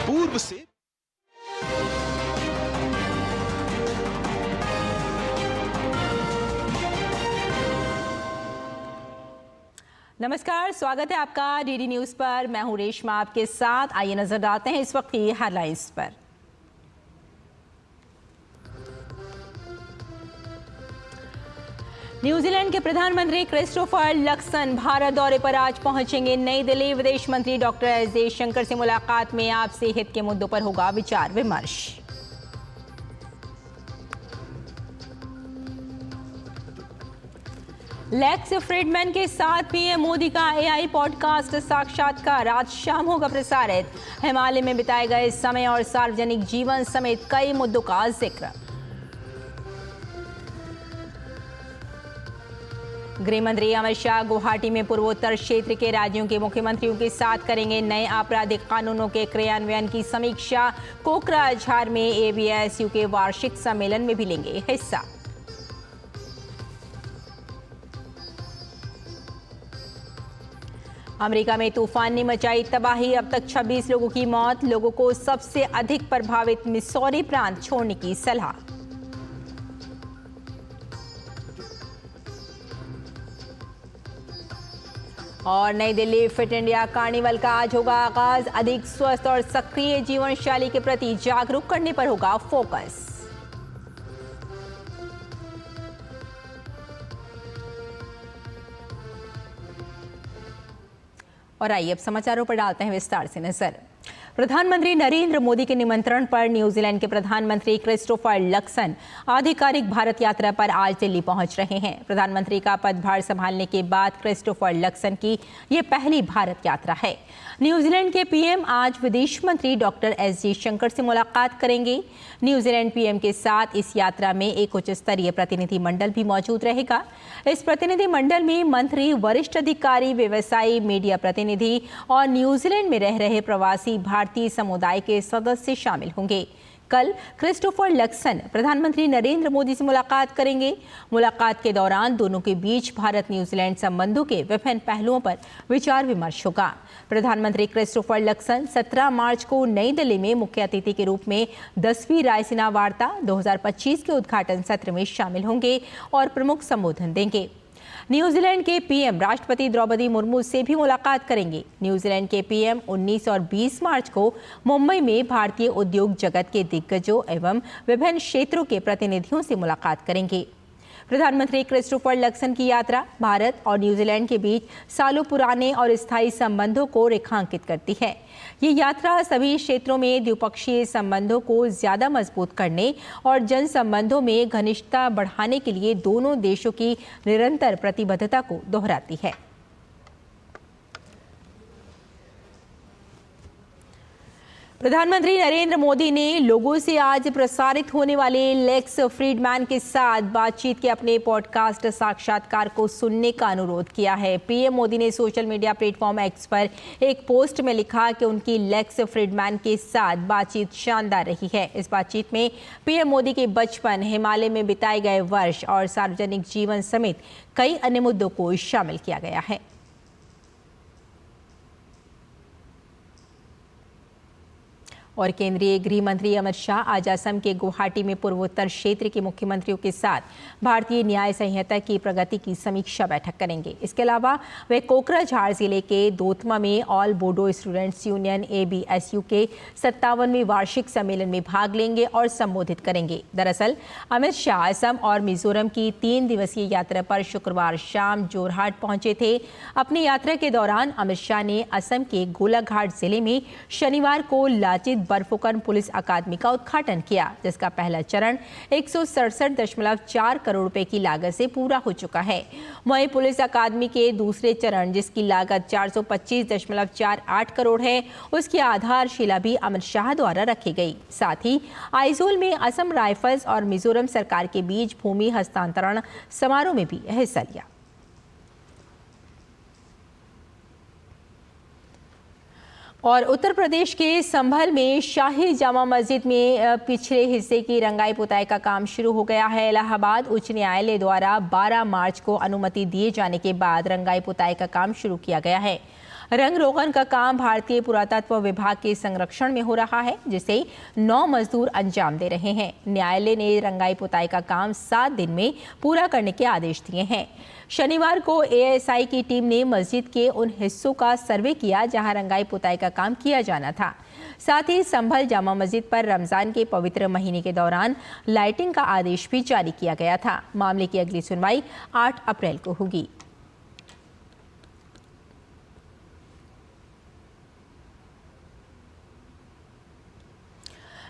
पूर्व से। नमस्कार, स्वागत है आपका डीडी न्यूज पर। मैं हूं रेशमा आपके साथ। आइए नजर डालते हैं इस वक्त की हेडलाइंस पर। न्यूजीलैंड के प्रधानमंत्री क्रिस्टोफर लक्सन भारत दौरे पर आज पहुंचेंगे नई दिल्ली। विदेश मंत्री डॉक्टर एस जयशंकर से मुलाकात में आपसी हित के मुद्दों पर होगा विचार विमर्श। लेक्स फ्रीडमैन के साथ पीएम मोदी का एआई पॉडकास्ट साक्षात्कार आज शाम होगा प्रसारित। हिमालय में बिताए गए समय और सार्वजनिक जीवन समेत कई मुद्दों का जिक्र। गृह मंत्री अमित शाह गुवाहाटी में पूर्वोत्तर क्षेत्र के राज्यों के मुख्यमंत्रियों के साथ करेंगे नए आपराधिक कानूनों के क्रियान्वयन की समीक्षा। कोकराझार में एबीएसयू के वार्षिक सम्मेलन में भी लेंगे हिस्सा। अमेरिका में तूफान ने मचाई तबाही, अब तक 26 लोगों की मौत। लोगों को सबसे अधिक प्रभावित मिसौरी प्रांत छोड़ने की सलाह। और नई दिल्ली फिट इंडिया कार्निवल का आज होगा आगाज। अधिक स्वस्थ और सक्रिय जीवन शैली के प्रति जागरूक करने पर होगा फोकस। और आइए अब समाचारों पर डालते हैं विस्तार से नजर। प्रधानमंत्री नरेंद्र मोदी के निमंत्रण पर न्यूजीलैंड के प्रधानमंत्री क्रिस्टोफर लक्सन आधिकारिक भारत यात्रा पर आज दिल्ली पहुंच रहे हैं। प्रधानमंत्री का पदभार संभालने के बाद क्रिस्टोफर लक्सन की ये पहली भारत यात्रा है। न्यूजीलैंड के पीएम आज विदेश मंत्री डॉक्टर एस जयशंकर से मुलाकात करेंगे। न्यूजीलैंड पीएम के साथ इस यात्रा में एक उच्च स्तरीय प्रतिनिधि मंडल भी मौजूद रहेगा। इस प्रतिनिधि मंडल में मंत्री, वरिष्ठ अधिकारी, व्यवसायी, मीडिया प्रतिनिधि और न्यूजीलैंड में रह रहे प्रवासी भारतीय समुदाय के सदस्य शामिल होंगे। कल क्रिस्टोफर लक्सन प्रधानमंत्री नरेंद्र मोदी से मुलाकात करेंगे। मुलाकात के दौरान दोनों के बीच भारत न्यूजीलैंड संबंधों के विभिन्न पहलुओं पर विचार विमर्श होगा। प्रधानमंत्री क्रिस्टोफर लक्सन 17 मार्च को नई दिल्ली में मुख्य अतिथि के रूप में 10वीं रायसीना वार्ता 2025 के उद्घाटन सत्र में शामिल होंगे और प्रमुख संबोधन देंगे। न्यूजीलैंड के पीएम राष्ट्रपति द्रौपदी मुर्मू से भी मुलाकात करेंगे। न्यूजीलैंड के पीएम 19 और 20 मार्च को मुंबई में भारतीय उद्योग जगत के दिग्गजों एवं विभिन्न क्षेत्रों के प्रतिनिधियों से मुलाकात करेंगे। प्रधानमंत्री क्रिस्टोफर लक्सन की यात्रा भारत और न्यूजीलैंड के बीच सालों पुराने और स्थायी संबंधों को रेखांकित करती है। ये यात्रा सभी क्षेत्रों में द्विपक्षीय संबंधों को ज्यादा मजबूत करने और जन संबंधों में घनिष्ठता बढ़ाने के लिए दोनों देशों की निरंतर प्रतिबद्धता को दोहराती है। प्रधानमंत्री नरेंद्र मोदी ने लोगों से आज प्रसारित होने वाले लेक्स फ्रीडमैन के साथ बातचीत के अपने पॉडकास्ट साक्षात्कार को सुनने का अनुरोध किया है। पीएम मोदी ने सोशल मीडिया प्लेटफॉर्म एक्स पर एक पोस्ट में लिखा कि उनकी लेक्स फ्रीडमैन के साथ बातचीत शानदार रही है। इस बातचीत में पीएम मोदी के बचपन, हिमालय में बिताए गए वर्ष और सार्वजनिक जीवन समेत कई अन्य मुद्दों को शामिल किया गया है। और केंद्रीय गृह मंत्री अमित शाह आज असम के गुवाहाटी में पूर्वोत्तर क्षेत्र के मुख्यमंत्रियों के साथ भारतीय न्याय संहिता की प्रगति की समीक्षा बैठक करेंगे। इसके अलावा वे कोकराझार जिले के दोतमा में all Bodo students union ABSU के 57वें वार्षिक सम्मेलन में भाग लेंगे और संबोधित करेंगे। दरअसल अमित शाह असम और मिजोरम की 3 दिवसीय यात्रा पर शुक्रवार शाम जोरहाट पहुंचे थे। अपनी यात्रा के दौरान अमित शाह ने असम के गोलाघाट जिले में शनिवार को लाचित बर्फुकन पुलिस अकादमी का उद्घाटन किया, जिसका पहला चरण 167.4 करोड़ रुपए की लागत से पूरा हो चुका है। वहीं पुलिस अकादमी के दूसरे चरण, जिसकी लागत 425.48 करोड़ है, उसकी आधारशिला भी अमित शाह द्वारा रखी गई। साथ ही आइजोल में असम राइफल्स और मिजोरम सरकार के बीच भूमि हस्तांतरण समारोह में भी हिस्सा लिया। और उत्तर प्रदेश के संभल में शाही जामा मस्जिद में पिछले हिस्से की रंगाई पुताई का काम शुरू हो गया है। इलाहाबाद उच्च न्यायालय द्वारा 12 मार्च को अनुमति दिए जाने के बाद रंगाई पुताई का काम शुरू किया गया है। रंग रोगन का काम भारतीय पुरातत्व विभाग के संरक्षण में हो रहा है, जिसे 9 मजदूर अंजाम दे रहे हैं। न्यायालय ने रंगाई पुताई का काम 7 दिन में पूरा करने के आदेश दिए हैं। शनिवार को एएसआई की टीम ने मस्जिद के उन हिस्सों का सर्वे किया जहां रंगाई पुताई का काम किया जाना था। साथ ही संभल जामा मस्जिद पर रमजान के पवित्र महीने के दौरान लाइटिंग का आदेश भी जारी किया गया था। मामले की अगली सुनवाई 8 अप्रैल को होगी।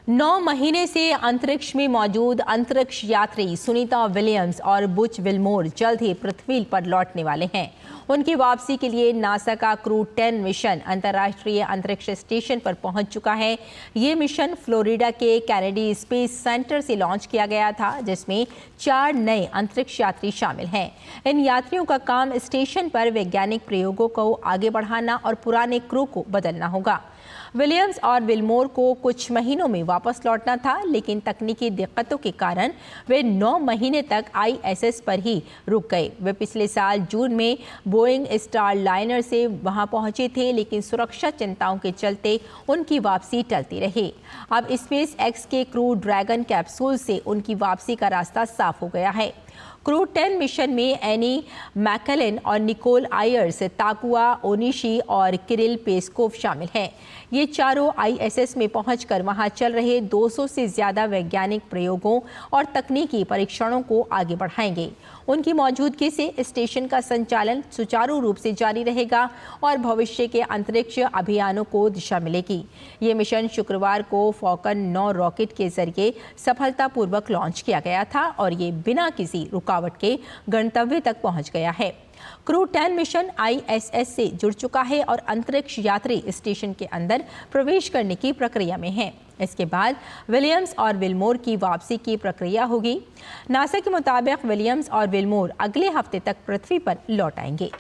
नौ महीने से अंतरिक्ष में मौजूद अंतरिक्ष यात्री सुनीता विलियम्स और बुच विल्मोर जल्द ही पृथ्वी पर लौटने वाले हैं। उनकी वापसी के लिए नासा का क्रू 10 मिशन अंतर्राष्ट्रीय अंतरिक्ष स्टेशन पर पहुंच चुका है। ये मिशन फ्लोरिडा के कैनेडी स्पेस सेंटर से लॉन्च किया गया था, जिसमें 4 नए अंतरिक्ष यात्री शामिल हैं। इन यात्रियों का काम स्टेशन पर वैज्ञानिक प्रयोगों को आगे बढ़ाना और पुराने क्रू को बदलना होगा। विलियम्स और विल्मोर को कुछ महीनों में वापस लौटना था, लेकिन तकनीकी दिक्कतों के कारण वे 9 महीने तक आईएसएस पर ही रुक गए। वे पिछले साल जून में बोइंग स्टार लाइनर से वहां पहुंचे थे, लेकिन सुरक्षा चिंताओं के चलते उनकी वापसी टलती रही। अब स्पेस एक्स के क्रू ड्रैगन कैप्सूल से उनकी वापसी का रास्ता साफ हो गया है। क्रू 10 मिशन में एनी मैकलेन और निकोल आयर्स, ताकुआ ओनिशी और किरिल पेस्कोव शामिल हैं। ये चारों आईएसएस में पहुंचकर वहां चल रहे 200 से ज्यादा वैज्ञानिक प्रयोगों और तकनीकी परीक्षणों को आगे बढ़ाएंगे। उनकी मौजूदगी से स्टेशन का संचालन सुचारू रूप से जारी रहेगा और भविष्य के अंतरिक्ष अभियानों को दिशा मिलेगी। ये मिशन शुक्रवार को फॉल्कन 9 रॉकेट के जरिए सफलतापूर्वक लॉन्च किया गया था और ये बिना किसी रुकावट के गंतव्य तक पहुंच गया है। क्रू 10 मिशन आईएसएस से जुड़ चुका है और अंतरिक्ष यात्री स्टेशन के अंदर प्रवेश करने की प्रक्रिया में हैं। इसके बाद विलियम्स और विल्मोर की वापसी की प्रक्रिया होगी। नासा के मुताबिक विलियम्स और विल्मोर अगले हफ्ते तक पृथ्वी पर लौट आएंगे।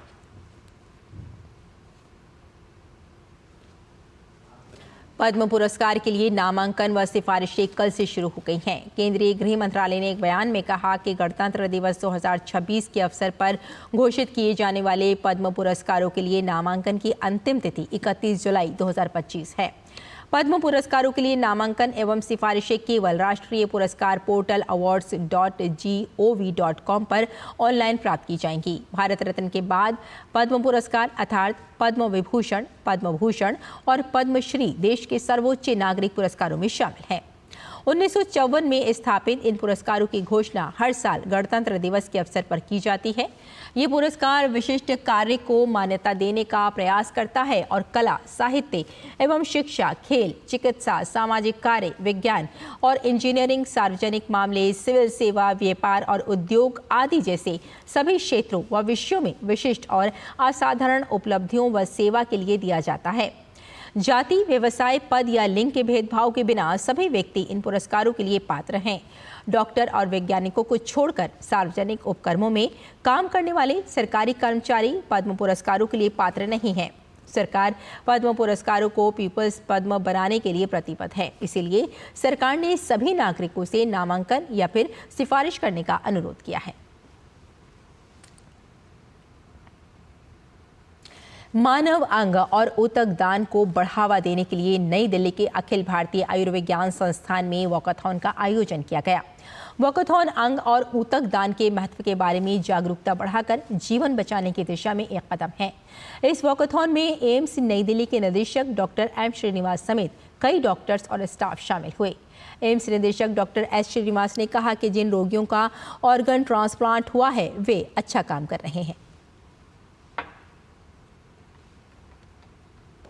पद्म पुरस्कार के लिए नामांकन व सिफारिशें कल से शुरू हो गई हैं। केंद्रीय गृह मंत्रालय ने एक बयान में कहा कि गणतंत्र दिवस 2026 के अवसर पर घोषित किए जाने वाले पद्म पुरस्कारों के लिए नामांकन की अंतिम तिथि 31 जुलाई 2025 है। पद्म पुरस्कारों के लिए नामांकन एवं सिफारिशें केवल राष्ट्रीय पुरस्कार पोर्टल awards.gov.com पर ऑनलाइन प्राप्त की जाएंगी। भारत रत्न के बाद पद्म पुरस्कार अर्थात पद्म विभूषण, पद्म भूषण और पद्मश्री देश के सर्वोच्च नागरिक पुरस्कारों में शामिल हैं। 1954 में स्थापित इन पुरस्कारों की घोषणा हर साल गणतंत्र दिवस के अवसर पर की जाती है। ये पुरस्कार विशिष्ट कार्य को मान्यता देने का प्रयास करता है और कला, साहित्य एवं शिक्षा, खेल, चिकित्सा, सामाजिक कार्य, विज्ञान और इंजीनियरिंग, सार्वजनिक मामले, सिविल सेवा, व्यापार और उद्योग आदि जैसे सभी क्षेत्रों व विषयों में विशिष्ट और असाधारण उपलब्धियों व सेवा के लिए दिया जाता है। जाति, व्यवसाय, पद या लिंग के भेदभाव के बिना सभी व्यक्ति इन पुरस्कारों के लिए पात्र हैं। डॉक्टर और वैज्ञानिकों को छोड़कर सार्वजनिक उपक्रमों में काम करने वाले सरकारी कर्मचारी पद्म पुरस्कारों के लिए पात्र नहीं हैं। सरकार पद्म पुरस्कारों को पीपल्स पद्म बनाने के लिए प्रतिबद्ध है। इसीलिए सरकार ने सभी नागरिकों से नामांकन या फिर सिफारिश करने का अनुरोध किया है। मानव अंग और ऊतक दान को बढ़ावा देने के लिए नई दिल्ली के अखिल भारतीय आयुर्विज्ञान संस्थान में वॉकाथॉन का आयोजन किया गया। वॉकाथॉन अंग और ऊतक दान के महत्व के बारे में जागरूकता बढ़ाकर जीवन बचाने की दिशा में एक कदम है। इस वॉकाथॉन में एम्स नई दिल्ली के निदेशक डॉक्टर एम श्रीनिवास समेत कई डॉक्टर्स और स्टाफ शामिल हुए। एम्स निदेशक डॉक्टर एस श्रीनिवास ने कहा कि जिन रोगियों का ऑर्गन ट्रांसप्लांट हुआ है वे अच्छा काम कर रहे हैं।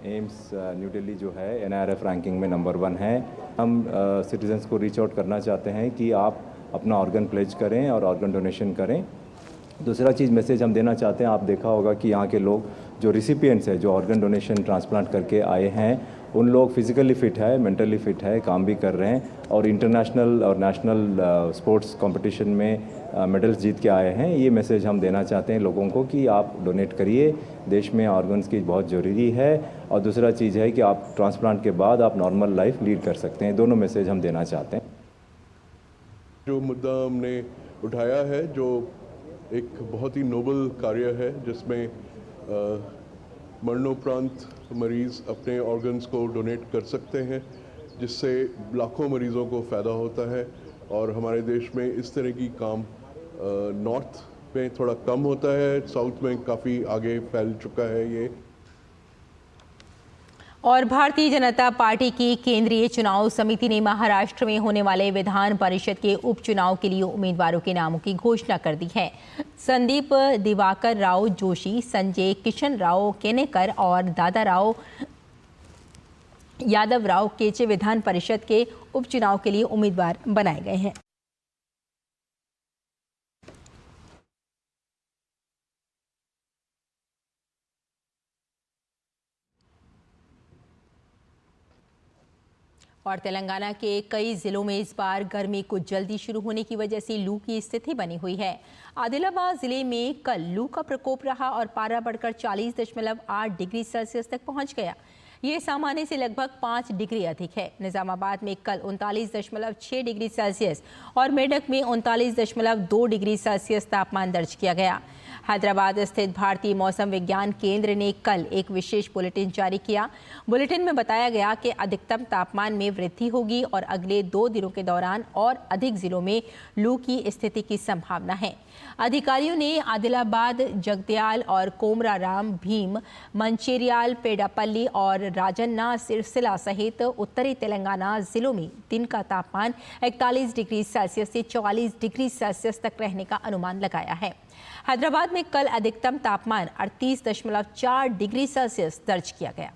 एम्स न्यू दिल्ली जो है NIRF रैंकिंग में नंबर 1 है। हम सिटीजन्स को रीच आउट करना चाहते हैं कि आप अपना ऑर्गन प्लेज करें और ऑर्गन डोनेशन करें। दूसरा चीज़ मैसेज हम देना चाहते हैं, आप देखा होगा कि यहाँ के लोग जो रिसिपिएंट्स हैं जो ऑर्गन डोनेशन ट्रांसप्लांट करके आए हैं, उन लोग फिजिकली फिट है, मेंटली फिट है, काम भी कर रहे हैं और इंटरनेशनल और नेशनल स्पोर्ट्स कंपटीशन में मेडल्स जीत के आए हैं। ये मैसेज हम देना चाहते हैं लोगों को कि आप डोनेट करिए, देश में ऑर्गन्स की बहुत ज़रूरी है। और दूसरा चीज़ है कि आप ट्रांसप्लांट के बाद आप नॉर्मल लाइफ लीड कर सकते हैं। दोनों मैसेज हम देना चाहते हैं। जो मुद्दा हमने उठाया है, जो एक बहुत ही नोबल कार्य है, जिसमें मरणोपरांत मरीज़ अपने ऑर्गन्स को डोनेट कर सकते हैं, जिससे लाखों मरीज़ों को फ़ायदा होता है। और हमारे देश में इस तरह की काम नॉर्थ में थोड़ा कम होता है, साउथ में काफ़ी आगे फैल चुका है ये। और भारतीय जनता पार्टी की केंद्रीय चुनाव समिति ने महाराष्ट्र में होने वाले विधान परिषद के उपचुनाव के लिए उम्मीदवारों के नामों की घोषणा कर दी है। संदीप दिवाकर राव जोशी, संजय किशन राव केनेकर और दादाराव यादव राव केचे विधान परिषद के उपचुनाव के लिए उम्मीदवार बनाए गए हैं। और तेलंगाना के कई जिलों में इस बार गर्मी कुछ जल्दी शुरू होने की वजह से लू की स्थिति बनी हुई है। आदिलाबाद जिले में कल लू का प्रकोप रहा और पारा बढ़कर 40.8 डिग्री सेल्सियस तक पहुंच गया। ये सामान्य से लगभग 5 डिग्री अधिक है। निजामाबाद में कल 39.6 डिग्री सेल्सियस और मेडक में 39.2 डिग्री सेल्सियस तापमान दर्ज किया गया। हैदराबाद स्थित भारतीय मौसम विज्ञान केंद्र ने कल एक विशेष बुलेटिन जारी किया। बुलेटिन में बताया गया कि अधिकतम तापमान में वृद्धि होगी और अगले 2 दिनों के दौरान और अधिक जिलों में लू की स्थिति की संभावना है। अधिकारियों ने आदिलाबाद, जगत्याल और कोमराराम, भीम, मंचेरियाल, पेडापल्ली और राजन्ना सिरसिला सहित उत्तरी तेलंगाना जिलों में दिन का तापमान 41 डिग्री सेल्सियस से 44 डिग्री सेल्सियस तक रहने का अनुमान लगाया है। हैदराबाद में कल अधिकतम तापमान 38.4 डिग्री सेल्सियस दर्ज किया गया।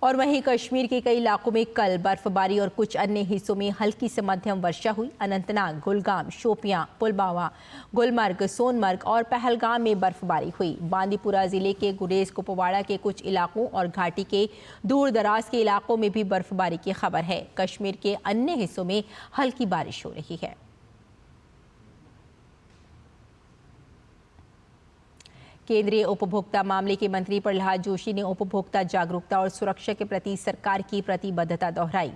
और वहीं कश्मीर के कई इलाकों में कल बर्फबारी और कुछ अन्य हिस्सों में हल्की से मध्यम वर्षा हुई। अनंतनाग, गुलगाम, शोपियां, पुलवामा, गुलमर्ग, सोनमर्ग और पहलगाम में बर्फबारी हुई। बांदीपुरा जिले के गुरेज, कुपवाड़ा के कुछ इलाकों और घाटी के दूर दराज के इलाकों में भी बर्फबारी की खबर है। कश्मीर के अन्य हिस्सों में हल्की बारिश हो रही है। केंद्रीय उपभोक्ता मामले के मंत्री प्रहलाद जोशी ने उपभोक्ता जागरूकता और सुरक्षा के प्रति सरकार की प्रतिबद्धता दोहराई।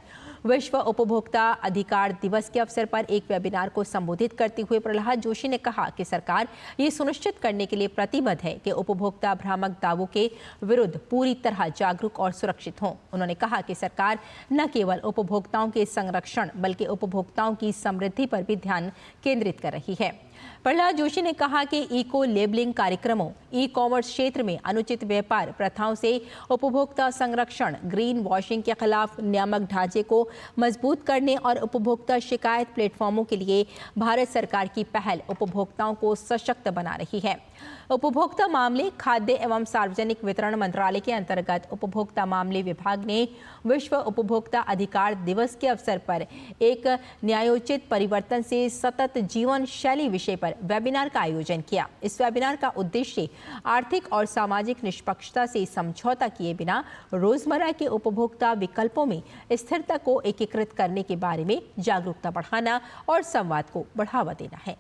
विश्व उपभोक्ता अधिकार दिवस के अवसर पर एक वेबिनार को संबोधित करते हुए प्रहलाद जोशी ने कहा कि सरकार ये सुनिश्चित करने के लिए प्रतिबद्ध है कि उपभोक्ता भ्रामक दावों के विरुद्ध पूरी तरह जागरूक और सुरक्षित हों। उन्होंने कहा कि सरकार न केवल उपभोक्ताओं के संरक्षण बल्कि उपभोक्ताओं की समृद्धि पर भी ध्यान केंद्रित कर रही है। प्रहलाद जोशी ने कहा कि इको लेबलिंग कार्यक्रमों, ई कॉमर्स क्षेत्र में अनुचित व्यापार प्रथाओं से उपभोक्ता संरक्षण, ग्रीन वॉशिंग के खिलाफ नियामक ढांचे को मजबूत करने और उपभोक्ता शिकायत प्लेटफॉर्मों के लिए भारत सरकार की पहल उपभोक्ताओं को सशक्त बना रही है। उपभोक्ता मामले, खाद्य एवं सार्वजनिक वितरण मंत्रालय के अंतर्गत उपभोक्ता मामले विभाग ने विश्व उपभोक्ता अधिकार दिवस के अवसर पर एक न्यायोचित परिवर्तन से सतत जीवन शैली विषय पर वेबिनार का आयोजन किया। इस वेबिनार का उद्देश्य आर्थिक और सामाजिक निष्पक्षता से समझौता किए बिना रोजमर्रा के उपभोक्ता विकल्पों में स्थिरता को एकीकृत करने के बारे में जागरूकता बढ़ाना और संवाद को बढ़ावा देना है।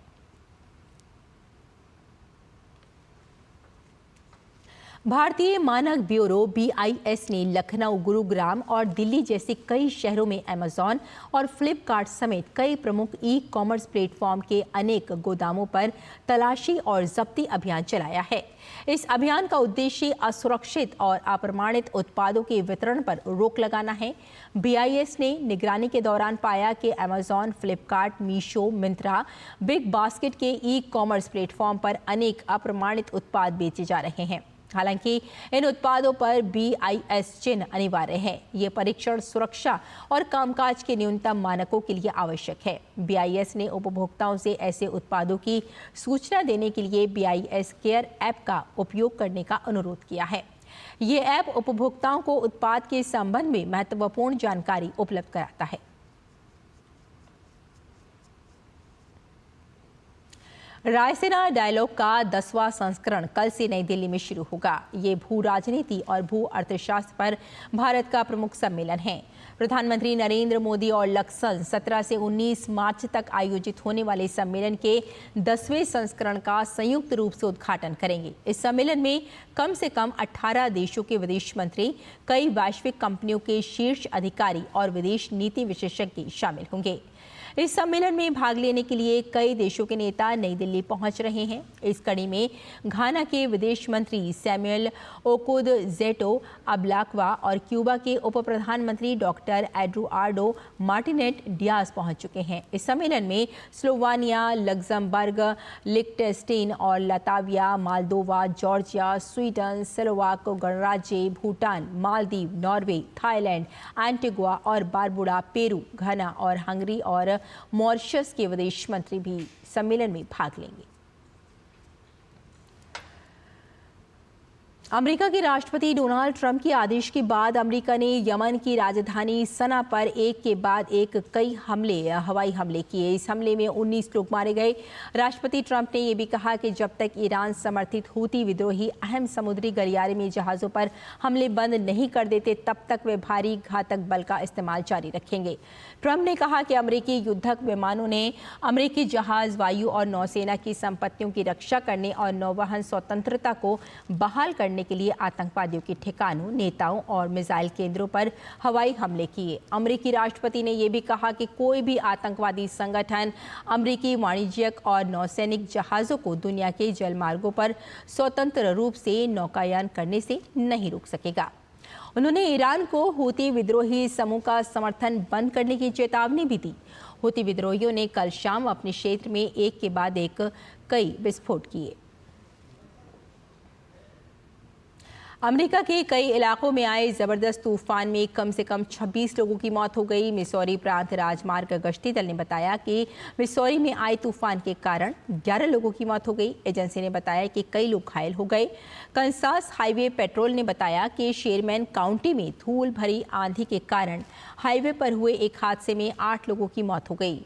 भारतीय मानक ब्यूरो BIS ने लखनऊ, गुरुग्राम और दिल्ली जैसे कई शहरों में अमेज़न और फ्लिपकार्ट समेत कई प्रमुख ई कॉमर्स प्लेटफॉर्म के अनेक गोदामों पर तलाशी और जब्ती अभियान चलाया है। इस अभियान का उद्देश्य असुरक्षित और अप्रमाणित उत्पादों के वितरण पर रोक लगाना है। BIS ने निगरानी के दौरान पाया कि Amazon, Flipkart, Meesho, Myntra, big basket के ई कॉमर्स प्लेटफॉर्म पर अनेक अप्रमाणित उत्पाद बेचे जा रहे हैं। हालांकि इन उत्पादों पर BIS चिन्ह अनिवार्य है। ये परीक्षण, सुरक्षा और कामकाज के न्यूनतम मानकों के लिए आवश्यक है। BIS ने उपभोक्ताओं से ऐसे उत्पादों की सूचना देने के लिए BIS केयर ऐप का उपयोग करने का अनुरोध किया है। ये ऐप उपभोक्ताओं को उत्पाद के संबंध में महत्वपूर्ण जानकारी उपलब्ध कराता है। रायसीना डायलॉग का 10वां संस्करण कल से नई दिल्ली में शुरू होगा। ये भू राजनीति और भू अर्थशास्त्र पर भारत का प्रमुख सम्मेलन है। प्रधानमंत्री नरेंद्र मोदी और लक्सन 17 से 19 मार्च तक आयोजित होने वाले सम्मेलन के 10वें संस्करण का संयुक्त रूप से उद्घाटन करेंगे। इस सम्मेलन में कम से कम 18 देशों के विदेश मंत्री, कई वैश्विक कंपनियों के शीर्ष अधिकारी और विदेश नीति विशेषज्ञ शामिल होंगे। इस सम्मेलन में भाग लेने के लिए कई देशों के नेता नई दिल्ली पहुंच रहे हैं। इस कड़ी में घाना के विदेश मंत्री सैमुअल ओकोद-जेटो अब्लाक्वा और क्यूबा के उप प्रधानमंत्री डॉक्टर एडुआर्डो मार्टिनेज डियाज पहुंच चुके हैं। इस सम्मेलन में स्लोवानिया, लग्जमबर्ग, लिechtenstein और Latvia, Moldova, Georgia, Sweden, Slovak गणराज्य, Bhutan, Maldives, Norway, Thailand, Antigua और बारबुडा, पेरू, घाना और हंगरी और मॉरिशस के विदेश मंत्री भी सम्मेलन में भाग लेंगे। अमेरिका के राष्ट्रपति डोनाल्ड ट्रंप के आदेश के बाद अमेरिका ने यमन की राजधानी सना पर एक के बाद एक कई हवाई हमले किए। इस हमले में 19 लोग मारे गए। राष्ट्रपति ट्रंप ने यह भी कहा कि जब तक ईरान समर्थित हूती विद्रोही अहम समुद्री गलियारे में जहाज़ों पर हमले बंद नहीं कर देते, तब तक वे भारी घातक बल का इस्तेमाल जारी रखेंगे। ट्रंप ने कहा कि अमेरिकी युद्धक विमानों ने अमेरिकी जहाज़, वायु और नौसेना की संपत्तियों की रक्षा करने और नौवहन स्वतंत्रता को बहाल करने के लिए आतंकवादियों के ठिकानों, नेताओं और मिसाइल केंद्रों पर हवाई हमले किए। अमेरिकी राष्ट्रपति ने यह भी कहा कि कोई भी आतंकवादी संगठन अमेरिकी वाणिज्यिक और नौसैनिक जहाज़ों को दुनिया के जलमार्गों पर स्वतंत्र रूप से नौकायान करने से नहीं रोक सकेगा। उन्होंने ईरान को हूती विद्रोही समूह का समर्थन बंद करने की चेतावनी भी दी। हूती विद्रोहियों ने कल शाम अपने क्षेत्र में एक के बाद एक कई विस्फोट किए। अमेरिका के कई इलाकों में आए जबरदस्त तूफान में कम से कम 26 लोगों की मौत हो गई। मिसौरी प्रांत राजमार्ग गश्ती दल ने बताया कि मिसौरी में आए तूफान के कारण 11 लोगों की मौत हो गई। एजेंसी ने बताया कि कई लोग घायल हो गए। कंसास हाईवे पेट्रोल ने बताया कि शेरमैन काउंटी में धूल भरी आंधी के कारण हाईवे पर हुए एक हादसे में 8 लोगों की मौत हो गई।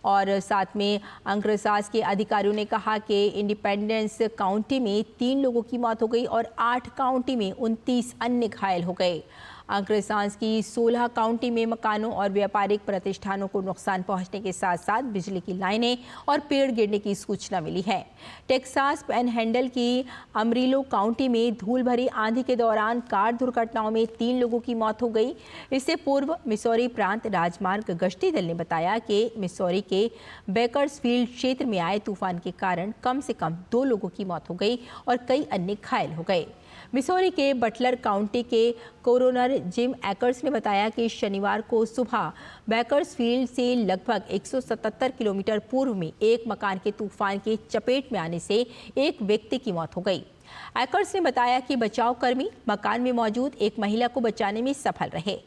और साथ में अंकरसास के अधिकारियों ने कहा कि इंडिपेंडेंस काउंटी में 3 लोगों की मौत हो गई और 8 काउंटी में 29 अन्य घायल हो गए। अंकरसास की 16 काउंटी में मकानों और व्यापारिक प्रतिष्ठानों को नुकसान पहुंचने के साथ साथ बिजली की लाइनें और पेड़ गिरने की सूचना मिली है। टेक्सास पैनहैंडल की अमरीलो काउंटी में धूल भरी आंधी के दौरान कार दुर्घटनाओं में 3 लोगों की मौत हो गई। इससे पूर्व मिसौरी प्रांत राजमार्ग गश्ती दल ने बताया कि मिसौरी के बेकर्सफील्ड क्षेत्र में आए तूफान के कारण कम से कम 2 लोगों की मौत हो गई और कई अन्य घायल हो गए। मिसौरी के बटलर काउंटी के कोरोनर जिम एकर्स ने बताया कि शनिवार को सुबह बेकर्सफील्ड से लगभग 177 किलोमीटर पूर्व में एक मकान के तूफान के चपेट में आने से एक व्यक्ति की मौत हो गई। एकर्स ने बताया कि बचाव कर्मी मकान में मौजूद एक महिला को बचाने में सफल रहे।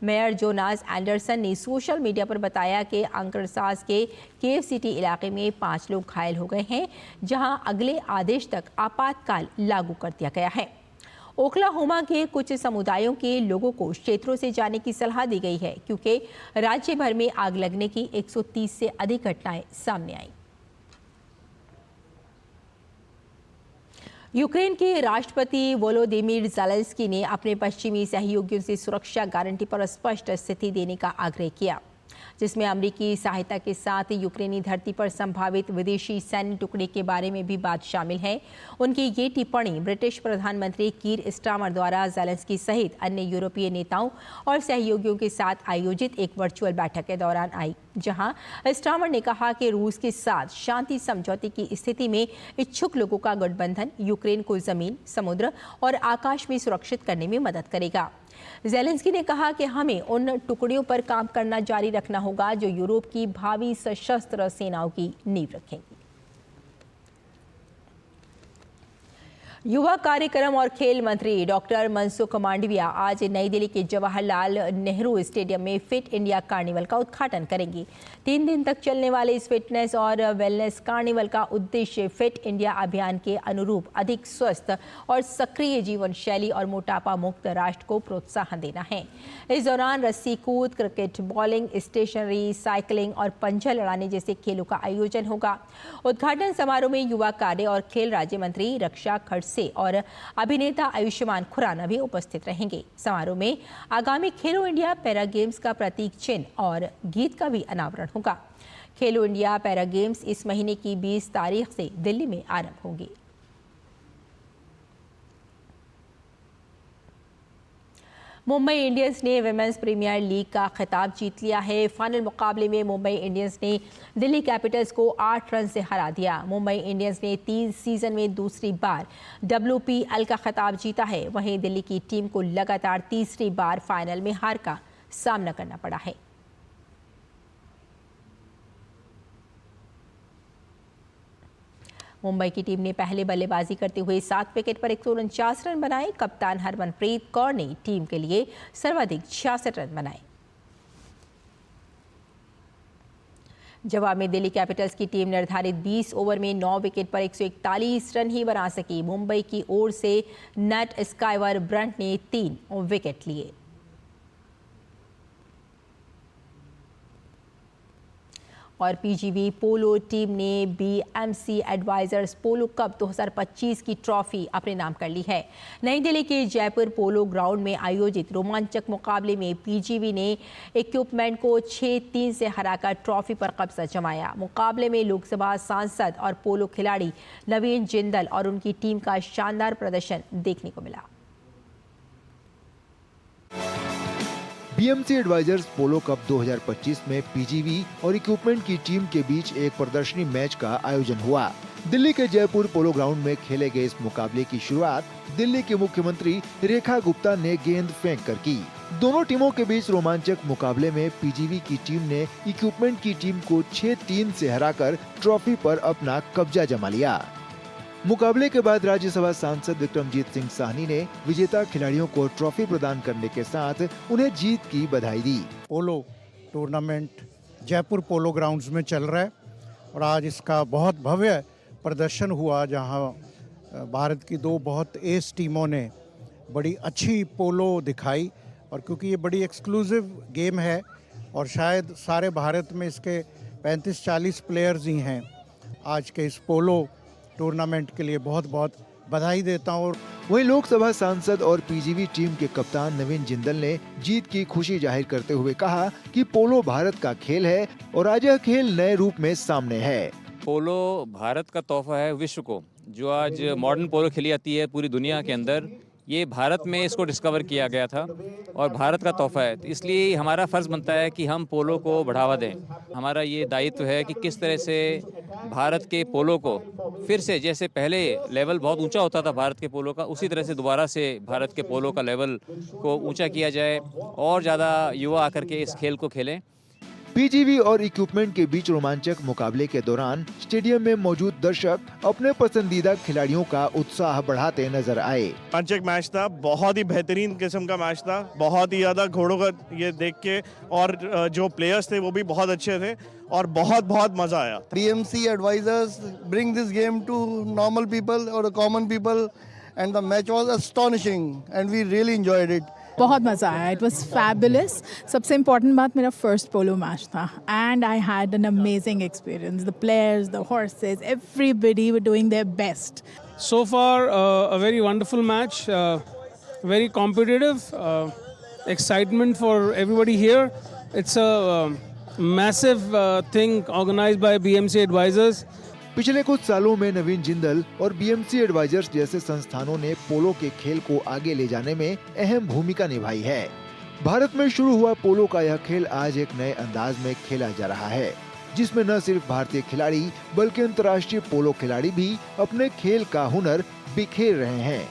मेयर जोनास एंडरसन ने सोशल मीडिया पर बताया कि अंकरसास के केव सिटी इलाके में 5 लोग घायल हो गए हैं, जहां अगले आदेश तक आपातकाल लागू कर दिया गया है। ओक्लाहोमा के कुछ समुदायों के लोगों को क्षेत्रों से जाने की सलाह दी गई है, क्योंकि राज्य भर में आग लगने की 130 से अधिक घटनाएं सामने आई। यूक्रेन के राष्ट्रपति वोलोदिमीर ज़ेलेंस्की ने अपने पश्चिमी सहयोगियों से सुरक्षा गारंटी पर स्पष्ट स्थिति देने का आग्रह किया, जिसमें अमेरिकी सहायता के साथ यूक्रेनी धरती पर संभावित विदेशी सैन्य टुकड़े के बारे में भी बात शामिल है। उनकी ये टिप्पणी ब्रिटिश प्रधानमंत्री कीर स्टारमर द्वारा ज़ेलेंस्की सहित अन्य यूरोपीय नेताओं और सहयोगियों के साथ आयोजित एक वर्चुअल बैठक के दौरान आई, जहां स्टारमर ने कहा कि रूस के साथ शांति समझौते की स्थिति में इच्छुक लोगों का गठबंधन यूक्रेन को जमीन, समुद्र और आकाश में सुरक्षित करने में मदद करेगा। ज़ेलेंस्की ने कहा कि हमें उन टुकड़ियों पर काम करना जारी रखना होगा जो यूरोप की भावी सशस्त्र सेनाओं की नींव रखेंगी। युवा कार्यक्रम और खेल मंत्री डॉक्टर मनसुख मांडविया आज नई दिल्ली के जवाहरलाल नेहरू स्टेडियम में फिट इंडिया कार्निवल का उद्घाटन करेंगे। 3 दिन तक चलने वाले इस फिटनेस और वेलनेस कार्निवल का उद्देश्य फिट इंडिया अभियान के अनुरूप अधिक स्वस्थ और सक्रिय जीवन शैली और मोटापा मुक्त राष्ट्र को प्रोत्साहन देना है। इस दौरान रस्सी कूद, क्रिकेट, बॉलिंग, स्टेशनरी, साइकिलिंग और पंजा लड़ाने जैसे खेलों का आयोजन होगा। उद्घाटन समारोह में युवा कार्य और खेल राज्य मंत्री रक्षा खड़से और अभिनेता आयुष्मान खुराना भी उपस्थित रहेंगे। समारोह में आगामी खेलो इंडिया पैरा गेम्स का प्रतीक चिन्ह और गीत का भी अनावरण होगा। खेलो इंडिया पैरा गेम्स इस महीने की 20 तारीख से दिल्ली में आरंभ होंगे। मुंबई इंडियंस ने विमेंस प्रीमियर लीग का खिताब जीत लिया है। फाइनल मुकाबले में मुंबई इंडियंस ने दिल्ली कैपिटल्स को 8 रन से हरा दिया। मुंबई इंडियंस ने 3 सीजन में दूसरी बार WPL का खिताब जीता है। वहीं दिल्ली की टीम को लगातार तीसरी बार फाइनल में हार का सामना करना पड़ा है। मुंबई की टीम ने पहले बल्लेबाजी करते हुए 7 विकेट पर 149 रन बनाए। कप्तान हरमनप्रीत कौर ने टीम के लिए सर्वाधिक 66 रन बनाए। जवाब में दिल्ली कैपिटल्स की टीम निर्धारित 20 ओवर में 9 विकेट पर 141 रन ही बना सकी। मुंबई की ओर से नट स्काइवर ब्रंट ने 3 विकेट लिए। और PGV पोलो टीम ने BMC एडवाइजर्स पोलो कप 2025 की ट्रॉफी अपने नाम कर ली है। नई दिल्ली के जयपुर पोलो ग्राउंड में आयोजित रोमांचक मुकाबले में PGV ने इक्विपमेंट को 6-3 से हराकर ट्रॉफी पर कब्जा जमाया। मुकाबले में लोकसभा सांसद और पोलो खिलाड़ी नवीन जिंदल और उनकी टीम का शानदार प्रदर्शन देखने को मिला। BMC एडवाइजर्स पोलो कप 2025 में PGV और इक्विपमेंट की टीम के बीच एक प्रदर्शनी मैच का आयोजन हुआ। दिल्ली के जयपुर पोलो ग्राउंड में खेले गए इस मुकाबले की शुरुआत दिल्ली के मुख्यमंत्री रेखा गुप्ता ने गेंद फेंक कर की। दोनों टीमों के बीच रोमांचक मुकाबले में PGV की टीम ने इक्विपमेंट की टीम को 6-3 से हराकर ट्रॉफी पर अपना कब्जा जमा लिया। मुकाबले के बाद राज्यसभा सांसद विक्रमजीत सिंह साहनी ने विजेता खिलाड़ियों को ट्रॉफी प्रदान करने के साथ उन्हें जीत की बधाई दी। पोलो टूर्नामेंट जयपुर पोलो ग्राउंड्स में चल रहा है और आज इसका बहुत भव्य प्रदर्शन हुआ, जहां भारत की 2 बहुत एस टीमों ने बड़ी अच्छी पोलो दिखाई। और क्योंकि ये बड़ी एक्सक्लूसिव गेम है और शायद सारे भारत में इसके 35-40 प्लेयर्स ही हैं, आज के इस पोलो टूर्नामेंट के लिए बहुत बहुत बधाई देता हूँ। वहीं लोकसभा सांसद और PGV टीम के कप्तान नवीन जिंदल ने जीत की खुशी जाहिर करते हुए कहा कि पोलो भारत का खेल है और आज यह खेल नए रूप में सामने है। पोलो भारत का तोहफा है विश्व को। जो आज मॉडर्न पोलो खेली जाती है पूरी दुनिया के अंदर, ये भारत में इसको डिस्कवर किया गया था और भारत का तोहफा है। इसलिए हमारा फ़र्ज़ बनता है कि हम पोलो को बढ़ावा दें। हमारा ये दायित्व है कि किस तरह से भारत के पोलो को फिर से, जैसे पहले लेवल बहुत ऊंचा होता था भारत के पोलो का, उसी तरह से दोबारा से भारत के पोलो का लेवल को ऊंचा किया जाए और ज़्यादा युवा आकर के इस खेल को खेलें। PGV और इक्विपमेंट के बीच रोमांचक मुकाबले के दौरान स्टेडियम में मौजूद दर्शक अपने पसंदीदा खिलाड़ियों का उत्साह बढ़ाते नजर आए। रोमांचक मैच था, बहुत ही बेहतरीन किस्म का मैच था। बहुत ही ज्यादा घोड़ों का ये देख के, और जो प्लेयर्स थे वो भी बहुत अच्छे थे और बहुत बहुत मजा आया। BMC advisors bring this game to normal people or common people and the match was astonishing and we really enjoyed it. बहुत मज़ा आया, इट वॉज फैबुलस। सबसे इम्पॉर्टेंट बात, मेरा फर्स्ट पोलो मैच था and I had an amazing experience. The players, the horses, everybody were doing their best. So far, a very wonderful match, very competitive, excitement for everybody here. It's a massive thing organized by BMC Advisors. पिछले कुछ सालों में नवीन जिंदल और BMC advisers जैसे संस्थानों ने पोलो के खेल को आगे ले जाने में अहम भूमिका निभाई है। भारत में शुरू हुआ पोलो का यह खेल आज एक नए अंदाज में खेला जा रहा है, जिसमें न सिर्फ भारतीय खिलाड़ी बल्कि अंतर्राष्ट्रीय पोलो खिलाड़ी भी अपने खेल का हुनर बिखेर रहे हैं।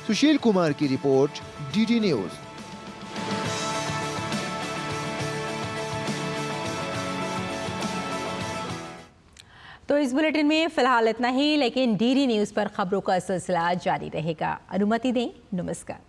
सुशील कुमार की रिपोर्ट, DD न्यूज। तो इस बुलेटिन में फिलहाल इतना ही, लेकिन DD न्यूज़ पर खबरों का सिलसिला जारी रहेगा। अनुमति दें, नमस्कार।